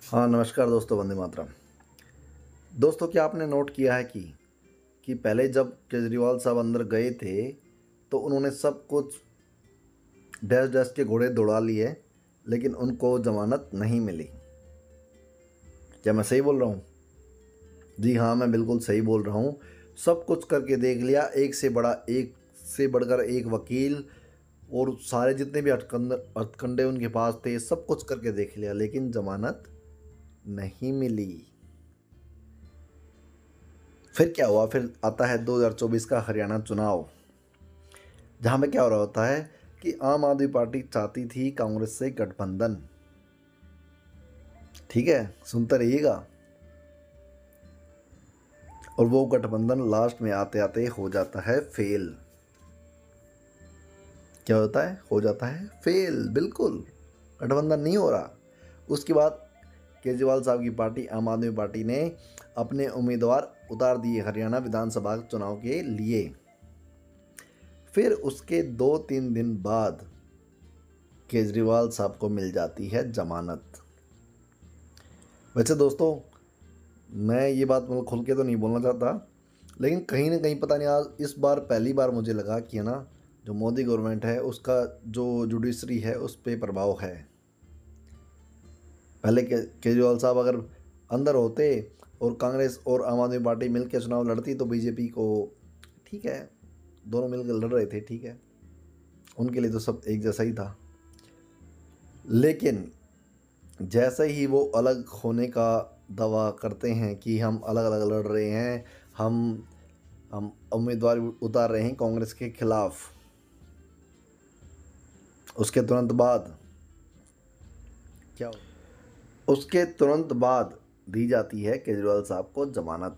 हाँ, नमस्कार दोस्तों, वंदे मातरम। दोस्तों, क्या आपने नोट किया है कि पहले जब केजरीवाल साहब अंदर गए थे तो उन्होंने सब कुछ डैश डैश के घोड़े दौड़ा लिए, लेकिन उनको जमानत नहीं मिली। क्या मैं सही बोल रहा हूँ? जी हाँ, मैं बिल्कुल सही बोल रहा हूँ। सब कुछ करके देख लिया, एक से बढ़कर एक वकील और सारे जितने भी हथकंडे उनके पास थे, सब कुछ करके देख लिया, लेकिन जमानत नहीं मिली। फिर क्या हुआ? फिर आता है 2024 का हरियाणा चुनाव, जहाँ पे क्या हो रहा होता है कि आम आदमी पार्टी चाहती थी कांग्रेस से गठबंधन। ठीक है, सुनते रहिएगा। और वो गठबंधन लास्ट में आते आते हो जाता है फेल। क्या होता है? हो जाता है फेल। बिल्कुल, गठबंधन नहीं हो रहा। उसके बाद केजरीवाल साहब की पार्टी आम आदमी पार्टी ने अपने उम्मीदवार उतार दिए हरियाणा विधानसभा चुनाव के लिए। फिर उसके 2-3 दिन बाद केजरीवाल साहब को मिल जाती है जमानत। वैसे दोस्तों, मैं ये बात मतलब खुल के तो नहीं बोलना चाहता, लेकिन कहीं ना कहीं पता नहीं, आज इस बार पहली बार मुझे लगा कि है ना, जो मोदी गवर्नमेंट है उसका जो जुडिशरी है उस पर प्रभाव है। पहले केजरीवाल साहब अगर अंदर होते और कांग्रेस और आम आदमी पार्टी मिलकर चुनाव लड़ती तो बीजेपी को, ठीक है, दोनों मिलकर लड़ रहे थे, ठीक है, उनके लिए तो सब एक जैसा ही था। लेकिन जैसे ही वो अलग होने का दावा करते हैं कि हम अलग अलग लड़ रहे हैं, हम उम्मीदवार उतार रहे हैं कांग्रेस के खिलाफ, उसके तुरंत बाद क्या हो? उसके तुरंत बाद दी जाती है केजरीवाल साहब को जमानत।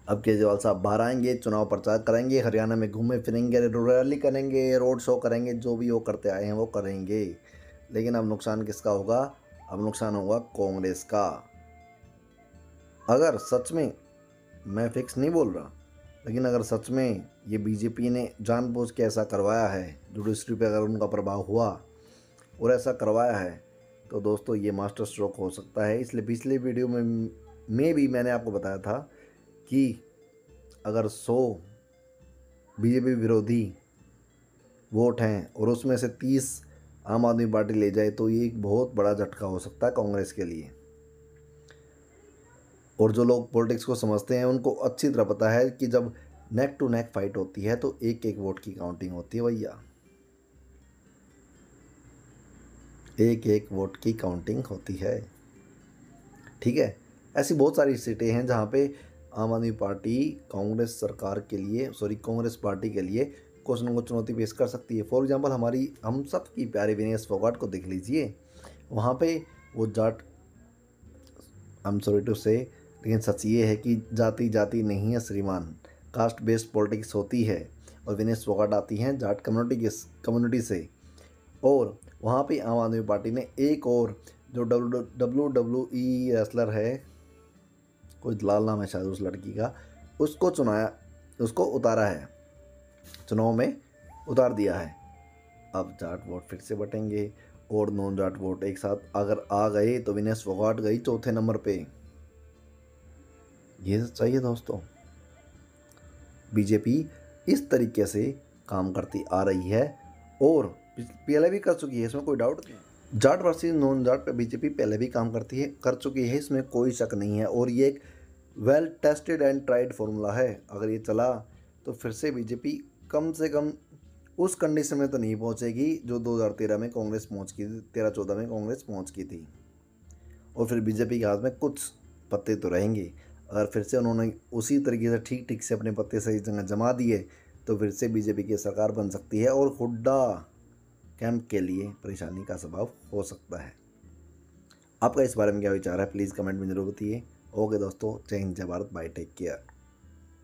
अब केजरीवाल साहब बाहर आएंगे, चुनाव प्रचार करेंगे, हरियाणा में घूमे फिरेंगे, रैली करेंगे, रोड शो करेंगे, जो भी वो करते आए हैं वो करेंगे। लेकिन अब नुकसान किसका होगा? अब नुकसान होगा कांग्रेस का। अगर सच में, मैं फिक्स नहीं बोल रहा, लेकिन अगर सच में ये बीजेपी ने जानबूझ के ऐसा करवाया है, जुडिशरी पे अगर उनका प्रभाव हुआ और ऐसा करवाया है, तो दोस्तों ये मास्टर स्ट्रोक हो सकता है। इसलिए पिछले वीडियो में भी मैंने आपको बताया था कि अगर 100 बीजेपी विरोधी वोट हैं और उसमें से 30 आम आदमी पार्टी ले जाए तो ये एक बहुत बड़ा झटका हो सकता है कांग्रेस के लिए। और जो लोग पॉलिटिक्स को समझते हैं उनको अच्छी तरह पता है कि जब नेक टू नेक फाइट होती है तो एक एक वोट की काउंटिंग होती है भैया, एक एक वोट की काउंटिंग होती है। ठीक है, ऐसी बहुत सारी सीटें हैं जहाँ पे आम आदमी पार्टी कांग्रेस सरकार के लिए, कांग्रेस पार्टी के लिए कुछ न कुछ चुनौती पेश कर सकती है। फॉर एग्जांपल, हम सब की प्यारे विनेश फोगाट को देख लीजिए। वहाँ पे वो जाट, I am sorry to say, लेकिन सच ये है कि जाति जाति नहीं है श्रीमान, कास्ट बेस्ड पॉलिटिक्स होती है। और विनेश फोगाट आती हैं जाट कम्युनिटी से। और वहाँ पे आम आदमी पार्टी ने एक और जो WWE रेसलर है, कोई दलाल नाम है शायद उस लड़की का, उसको चुनाया, उसको उतारा है, चुनाव में उतार दिया है। अब जाट वोट फिर से बटेंगे और नॉन जाट वोट एक साथ अगर आ गए तो विनेश फोगाट गई चौथे नंबर पे। ये चाहिए दोस्तों। बीजेपी इस तरीके से काम करती आ रही है और पहले भी कर चुकी है, इसमें कोई डाउट नहीं। जाट वर्सेस नॉन जाट पे बीजेपी पहले भी काम कर चुकी है, इसमें कोई शक नहीं है। और ये एक well tested and tried formula है। अगर ये चला तो फिर से बीजेपी कम से कम उस कंडीशन में तो नहीं पहुंचेगी जो 2013 में कांग्रेस पहुंच की थी, 13-14 में कांग्रेस पहुंच की थी। और फिर बीजेपी के हाथ में कुछ पत्ते तो रहेंगे। अगर फिर से उन्होंने उसी तरीके से ठीक ठीक से अपने पत्ते सही जगह जमा दिए तो फिर से बीजेपी की सरकार बन सकती है और हुड्डा कैंप के लिए परेशानी का सबब हो सकता है। आपका इस बारे में क्या विचार है? प्लीज़ कमेंट में जरूर बताइए। ओके दोस्तों, जय हिंद, जय भारत, बाय, टेक केयर।